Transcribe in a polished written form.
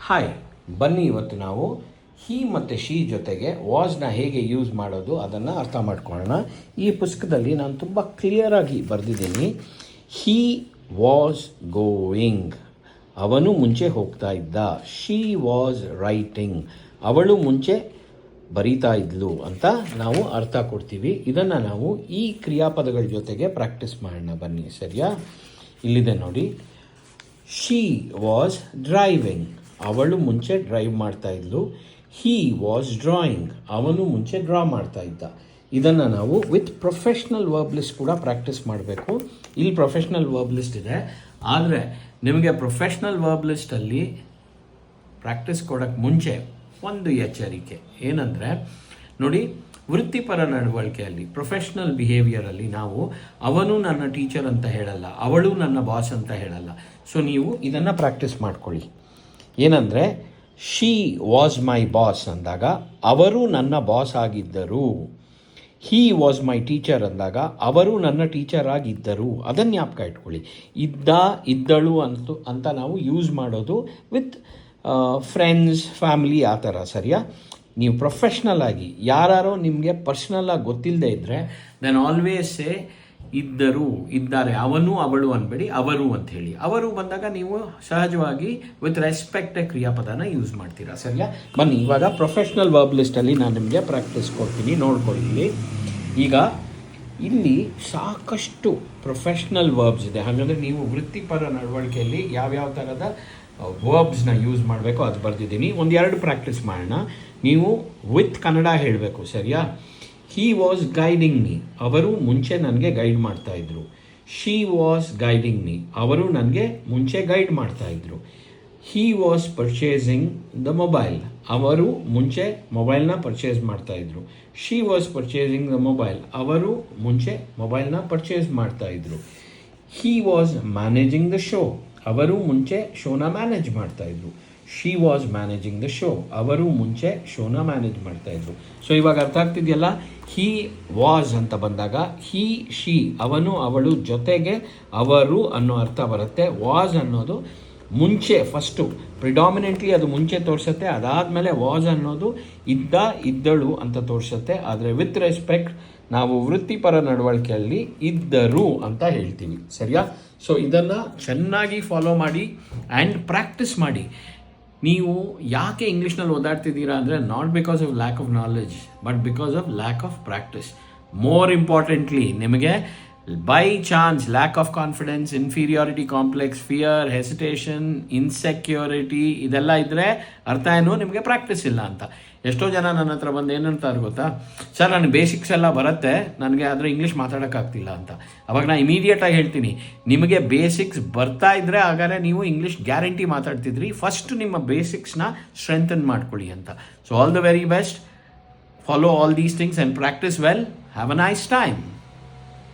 Hi, ಬನ್ನಿ ಇವತ್ತು ನಾವು ಹಿ ಮತ್ತು ಶಿ ಜೊತೆಗೆ ವಾಸ್ನ ಹೇಗೆ ಯೂಸ್ ಮಾಡೋದು ಅದನ್ನು ಅರ್ಥ ಮಾಡ್ಕೊಳ್ಳೋಣ. ಈ ಪುಸ್ತಕದಲ್ಲಿ ನಾನು ತುಂಬ ಕ್ಲಿಯರಾಗಿ ಬರೆದಿದ್ದೀನಿ. ಹಿ ವಾಸ್ ಗೋಯಿಂಗ್, ಅವನು ಮುಂಚೆ ಹೋಗ್ತಾ ಇದ್ದ. ಶಿ ವಾಸ್ ರೈಟಿಂಗ್, ಅವಳು ಮುಂಚೆ ಬರೀತಾ ಇದ್ಲು ಅಂತ ನಾವು ಅರ್ಥ ಕೊಡ್ತೀವಿ. ಇದನ್ನು ನಾವು ಈ ಕ್ರಿಯಾಪದಗಳ ಜೊತೆಗೆ ಪ್ರಾಕ್ಟೀಸ್ ಮಾಡೋಣ ಬನ್ನಿ. ಸರಿಯಾ? ಇಲ್ಲಿದೆ ನೋಡಿ. ಶಿ ವಾಸ್ ಡ್ರೈವಿಂಗ್, ಅವಳು ಮುಂಚೆ ಡ್ರೈವ್ ಮಾಡ್ತಾ ಇದ್ಲು. ಹಿ ವಾಸ್ ಡ್ರಾಯಿಂಗ್, ಅವನು ಮುಂಚೆ ಡ್ರಾ ಮಾಡ್ತಾ ಇದ್ದ. ಇದನ್ನು ನಾವು ವಿತ್ ಪ್ರೊಫೆಷ್ನಲ್ ವರ್ಬ್ ಲಿಸ್ಟ್ ಕೂಡ ಪ್ರಾಕ್ಟೀಸ್ ಮಾಡಬೇಕು. ಇಲ್ಲಿ ಪ್ರೊಫೆಷ್ನಲ್ ವರ್ಬ್ ಲಿಸ್ಟ್ ಇದೆ, ಆದರೆ ನಿಮಗೆ ಪ್ರೊಫೆಷ್ನಲ್ ವರ್ಬ್ ಲಿಸ್ಟಲ್ಲಿ ಪ್ರಾಕ್ಟೀಸ್ ಕೊಡೋಕ್ಕೆ ಮುಂಚೆ ಒಂದು ಎಚ್ಚರಿಕೆ ಏನಂದರೆ, ನೋಡಿ, ವೃತ್ತಿಪರ ನಡವಳಿಕೆಯಲ್ಲಿ ಪ್ರೊಫೆಷ್ನಲ್ ಬಿಹೇವಿಯರಲ್ಲಿ ನಾವು ಅವನು ನನ್ನ ಟೀಚರ್ ಅಂತ ಹೇಳಲ್ಲ, ಅವಳು ನನ್ನ ಬಾಸ್ ಅಂತ ಹೇಳಲ್ಲ. ಸೊ ನೀವು ಇದನ್ನು ಪ್ರಾಕ್ಟೀಸ್ ಮಾಡ್ಕೊಳ್ಳಿ. ಏನಂದರೆ, ಶಿ ವಾಸ್ ಮೈ ಬಾಸ್ ಅಂದಾಗ ಅವರು ನನ್ನ ಬಾಸ್ ಆಗಿದ್ದರು. ಹಿ ವಾಸ್ ಮೈ ಟೀಚರ್ ಅಂದಾಗ ಅವರು ನನ್ನ ಟೀಚರ್ ಆಗಿದ್ದರು. ಅದನ್ನು ಜ್ಞಾಪಕ ಇಟ್ಕೊಳ್ಳಿ. ಇದ್ದ, ಇದ್ದಳು ಅಂತ ನಾವು ಯೂಸ್ ಮಾಡೋದು ವಿತ್ ಫ್ರೆಂಡ್ಸ್, ಫ್ಯಾಮಿಲಿ, ಆ ಥರ. ಸರಿಯಾ? ನೀವು ಪ್ರೊಫೆಷ್ನಲ್ ಆಗಿ ಯಾರೋ ನಿಮಗೆ ಪರ್ಸ್ನಲ್ಲಾಗಿ ಗೊತ್ತಿಲ್ಲದೆ ಇದ್ದರೆ ದೆನ್ ಆಲ್ವೇಸ್ ಸೇ ಇದ್ದರು, ಇದ್ದಾರೆ. ಅವನು ಅವಳು ಅನ್ಬೇಡಿ, ಅವರು ಅಂತ ಹೇಳಿ. ಅವರು ಬಂದಾಗ ನೀವು ಸಹಜವಾಗಿ ವಿತ್ ರೆಸ್ಪೆಕ್ಟ್ ಕ್ರಿಯಾಪದನ ಯೂಸ್ ಮಾಡ್ತೀರಾ. ಸರಿಯಾ? ಬನ್ನಿ ಇವಾಗ ಪ್ರೊಫೆಷ್ನಲ್ ವರ್ಬ್ ಲಿಸ್ಟಲ್ಲಿ ನಾನು ನಿಮಗೆ ಪ್ರಾಕ್ಟೀಸ್ ಕೊಡ್ತೀನಿ, ನೋಡ್ಕೊಳ್ಳಿ. ಈಗ ಇಲ್ಲಿ ಸಾಕಷ್ಟು ಪ್ರೊಫೆಷ್ನಲ್ ವರ್ಬ್ಸ್ ಇದೆ. ಹಾಗಾದರೆ ನೀವು ವೃತ್ತಿಪರ ನಡವಳಿಕೆಯಲ್ಲಿ ಯಾವ್ಯಾವ ಥರದ ವರ್ಬ್ಸ್ನ ಯೂಸ್ ಮಾಡಬೇಕು ಅದು ಬರೆದಿದ್ದೀನಿ. ಒಂದೆರಡು ಪ್ರಾಕ್ಟೀಸ್ ಮಾಡೋಣ. ನೀವು ವಿತ್ ಕನ್ನಡ ಹೇಳಬೇಕು. ಸರಿಯಾ? ಹಿ ವಾಸ್ ಗೈಡಿಂಗ್ ಮೀ, ಅವರು ಮುಂಚೆ ನನಗೆ ಗೈಡ್ ಮಾಡ್ತಾಯಿದ್ರು. ಶಿ ವಾಸ್ ಗೈಡಿಂಗ್ ಮೀ, ಅವರು ನನಗೆ ಮುಂಚೆ ಗೈಡ್ ಮಾಡ್ತಾಯಿದ್ರು. He was purchasing the mobile, ಅವರು ಮುಂಚೆ ಮೊಬೈಲ್ನ ಪರ್ಚೇಸ್ ಮಾಡ್ತಾಯಿದ್ರು. She was purchasing the mobile, ಅವರು ಮುಂಚೆ ಮೊಬೈಲ್ನ ಪರ್ಚೇಸ್ ಮಾಡ್ತಾಯಿದ್ರು. He was managing the show, ಅವರು ಮುಂಚೆ ಶೋನ ಮ್ಯಾನೇಜ್ ಮಾಡ್ತಾಯಿದ್ರು. She was managing the show, ಅವರು ಮುಂಚೆ ಶೋನ ಮ್ಯಾನೇಜ್ ಮಾಡ್ತಾಯಿದ್ರು. ಸೊ ಇವಾಗ ಅರ್ಥ ಆಗ್ತಿದೆಯಲ್ಲ? ಹಿ ವಾಸ್ ಅಂತ ಬಂದಾಗ ಹಿ, ಶಿ, ಅವನು ಅವಳು ಜೊತೆಗೆ ಅವರು ಅನ್ನೋ ಅರ್ಥ ಬರುತ್ತೆ. ವಾಸ್ ಅನ್ನೋದು ಮುಂಚೆ, ಫಸ್ಟು ಪ್ರಿಡಾಮಿನೆಂಟ್ಲಿ ಅದು ಮುಂಚೆ ತೋರಿಸುತ್ತೆ. ಅದಾದಮೇಲೆ ವಾಸ್ ಅನ್ನೋದು ಇದ್ದ, ಇದ್ದಳು ಅಂತ ತೋರಿಸುತ್ತೆ. ಆದರೆ ವಿತ್ ರೆಸ್ಪೆಕ್ಟ್ ನಾವು ವೃತ್ತಿಪರ ನಡವಳಿಕೆಯಲ್ಲಿ ಇದ್ದರು ಅಂತ ಹೇಳ್ತೀವಿ. ಸರಿಯಾ? ಸೊ ಇದನ್ನು ಚೆನ್ನಾಗಿ ಫಾಲೋ ಮಾಡಿ ಆ್ಯಂಡ್ ಪ್ರಾಕ್ಟೀಸ್ ಮಾಡಿ. ನೀವು ಯಾಕೆ ಇಂಗ್ಲೀಷ್ನಲ್ಲಿ ಓದಾಡ್ತಿದ್ದೀರಾ ಅಂದರೆ, not because of lack of knowledge, but because of lack of practice. More importantly, ನಿಮಗೆ by chance lack of confidence, inferiority complex, fear, hesitation, insecurity ಇದೆಲ್ಲ ಇದ್ದರೆ ಅರ್ಥ ಏನು? ನಿಮಗೆ ಪ್ರಾಕ್ಟೀಸ್ ಇಲ್ಲ ಅಂತ. ಎಷ್ಟೋ ಜನ ನನ್ನ ಹತ್ರ ಬಂದು ಏನಂತಾರೆ ಗೊತ್ತಾ, ಸರ್ ನನಗೆ ಬೇಸಿಕ್ಸ್ ಎಲ್ಲ ಬರುತ್ತೆ, ನನಗೆ ಆದರೆ ಇಂಗ್ಲೀಷ್ ಮಾತಾಡೋಕ್ಕಾಗ್ತಿಲ್ಲ ಅಂತ. ಅವಾಗ ನಾನು ಇಮಿಡಿಯೇಟಾಗಿ ಹೇಳ್ತೀನಿ, ನಿಮಗೆ ಬೇಸಿಕ್ಸ್ ಬರ್ತಾ ಇದ್ದರೆ ಹಾಗಾದರೆ ನೀವು ಇಂಗ್ಲೀಷ್ ಗ್ಯಾರಂಟಿ ಮಾತಾಡ್ತಿದ್ರಿ. ಫಸ್ಟ್ ನಿಮ್ಮ ಬೇಸಿಕ್ಸ್ನ ಸ್ಟ್ರೆಂಥನ್ ಮಾಡ್ಕೊಳ್ಳಿ ಅಂತ. So all the very best. Follow all these things and practice well. Have a nice time.